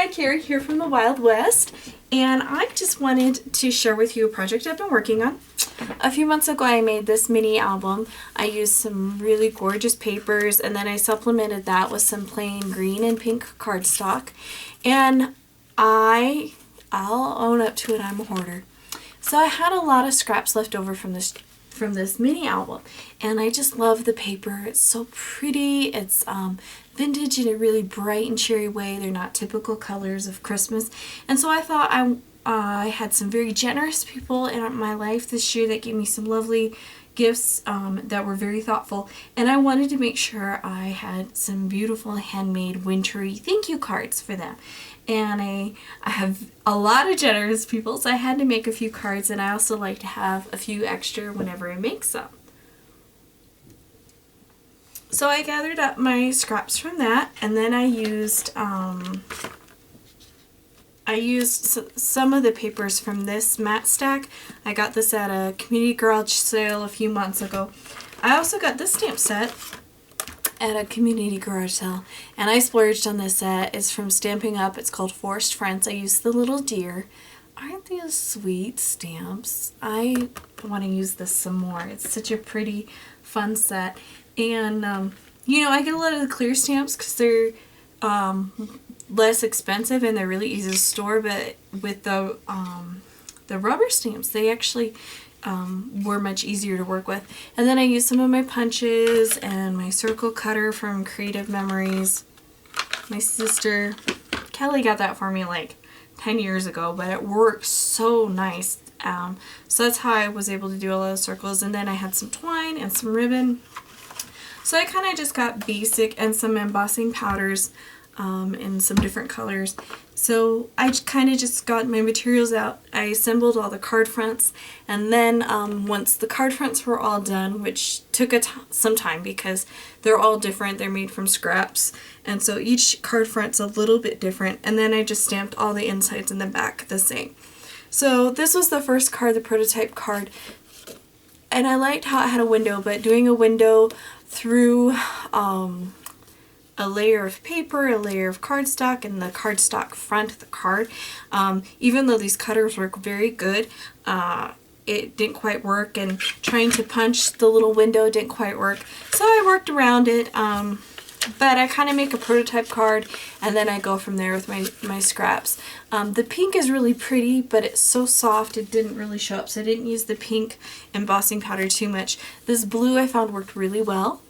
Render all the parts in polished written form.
Hi, Kerry here from the Wild West, and I just wanted to share with you a project I've been working on. A few months ago I made this mini album. I used some really gorgeous papers and then I supplemented that with some plain green and pink cardstock, and I'll own up to it, I'm a hoarder. So I had a lot of scraps left over from this mini album, and I just love the paper. It's so pretty. It's vintage in a really bright and cheery way. They're not typical colors of Christmas, and so I thought I had some very generous people in my life this year that gave me some lovely gifts that were very thoughtful, and I wanted to make sure I had some beautiful handmade wintry thank you cards for them. And I have a lot of generous people, so I had to make a few cards, and I also like to have a few extra whenever I make some. So I gathered up my scraps from that, and then I used some of the papers from this mat stack. I got this at a community garage sale a few months ago. I also got this stamp set at a community garage sale, and I splurged on this set. It's from Stamping Up. It's called Forest Friends. I used the little deer. Aren't these sweet stamps? I want to use this some more. It's such a pretty, fun set. And you know, I get a lot of the clear stamps because they're less expensive and they're really easy to store, but with the rubber stamps, they actually were much easier to work with. And then I used some of my punches and my circle cutter from Creative Memories. My sister Kelly got that for me like 10 years ago, but it works so nice. So that's how I was able to do a lot of circles. And then I had some twine and some ribbon. So I kind of just got basic and some embossing powders in some different colors. So I kind of just got my materials out. I assembled all the card fronts, and then once the card fronts were all done, which took some time because they're all different, they're made from scraps, and so each card front's a little bit different, and then I just stamped all the insides and the back the same. So this was the first card, the prototype card, and I liked how it had a window, but doing a window through a layer of paper, a layer of cardstock, and the cardstock front of the card. Even though these cutters work very good, it didn't quite work, and trying to punch the little window didn't quite work. So I worked around it, but I kind of make a prototype card, and then I go from there with my scraps. The pink is really pretty, but it's so soft it didn't really show up, so I didn't use the pink embossing powder too much. This blue I found worked really well.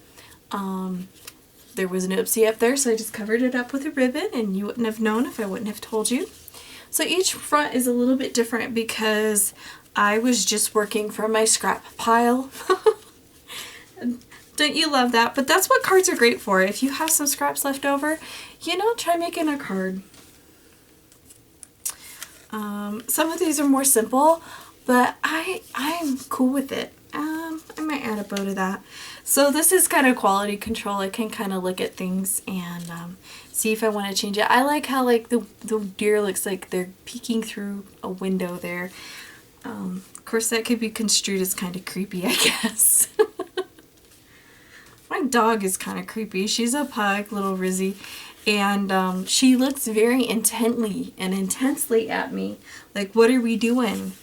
There was an oopsie up there, so I just covered it up with a ribbon, and you wouldn't have known if I wouldn't have told you. So each front is a little bit different because I was just working from my scrap pile. Don't you love that? But that's what cards are great for. If you have some scraps left over, you know, try making a card. Some of these are more simple, but I'm cool with it. I might add a bow to that. So this is kind of quality control. I can kind of look at things and see if I want to change it. I like how like the deer looks like they're peeking through a window there. Of course that could be construed as kind of creepy, I guess. My dog is kind of creepy. She's a pug, little Rizzy, and she looks very intently and intensely at me. Like, what are we doing?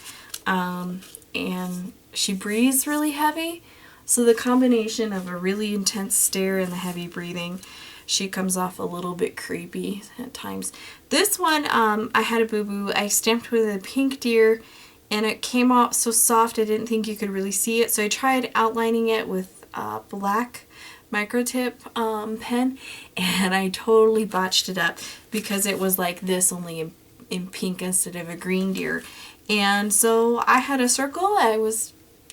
And she breathes really heavy. So the combination of a really intense stare and the heavy breathing, she comes off a little bit creepy at times. This one, I had a boo-boo. I stamped with a pink deer, and it came out so soft I didn't think you could really see it. So I tried outlining it with black microtip pen, and I totally botched it up because it was like this, only in pink instead of a green deer. And so I had a circle. I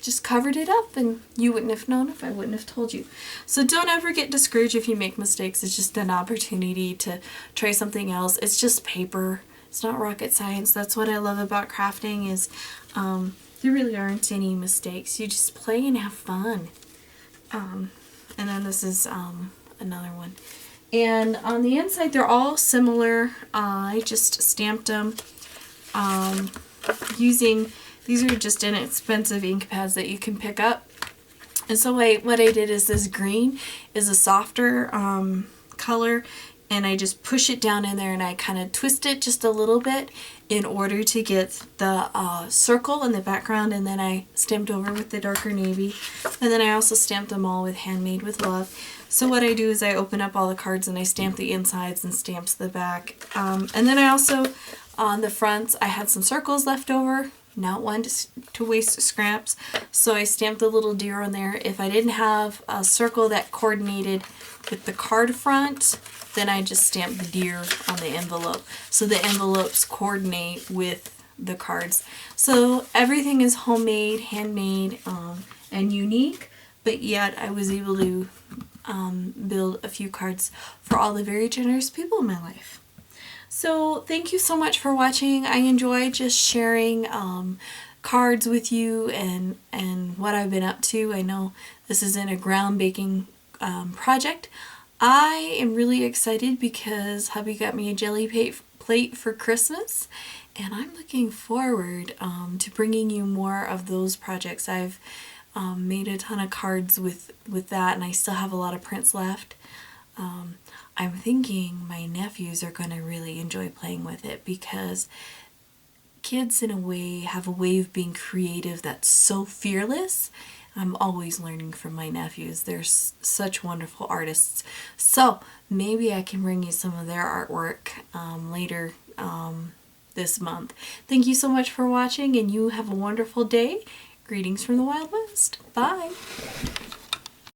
just covered it up, and you wouldn't have known if I wouldn't have told you. So don't ever get discouraged if you make mistakes. It's just an opportunity to try something else. It's just paper. It's not rocket science. That's what I love about crafting is there really aren't any mistakes. You just play and have fun. And then this is another one. And on the inside, they're all similar. I just stamped them using, these are just inexpensive ink pads that you can pick up. And so what I did is this green is a softer color, and I just push it down in there and I kind of twist it just a little bit in order to get the circle in the background, and then I stamped over with the darker navy, and then I also stamped them all with Handmade with Love. So what I do is I open up all the cards and I stamp the insides and stamps the back. And then I also, on the fronts, I had some circles left over, not one to waste scraps, so I stamped the little deer on there. If I didn't have a circle that coordinated with the card front, then I just stamped the deer on the envelope, so the envelopes coordinate with the cards. So everything is homemade, handmade, and unique, but yet I was able to build a few cards for all the very generous people in my life. So thank you so much for watching. I enjoy just sharing cards with you and what I've been up to. I know this isn't a groundbreaking project. I am really excited because hubby got me a jelly plate for Christmas, and I'm looking forward to bringing you more of those projects. I've made a ton of cards with that, and I still have a lot of prints left. I'm thinking my nephews are going to really enjoy playing with it, because kids in a way have a way of being creative that's so fearless. I'm always learning from my nephews. They're such wonderful artists. So maybe I can bring you some of their artwork later this month. Thank you so much for watching, and you have a wonderful day. Greetings from the Wild West. Bye.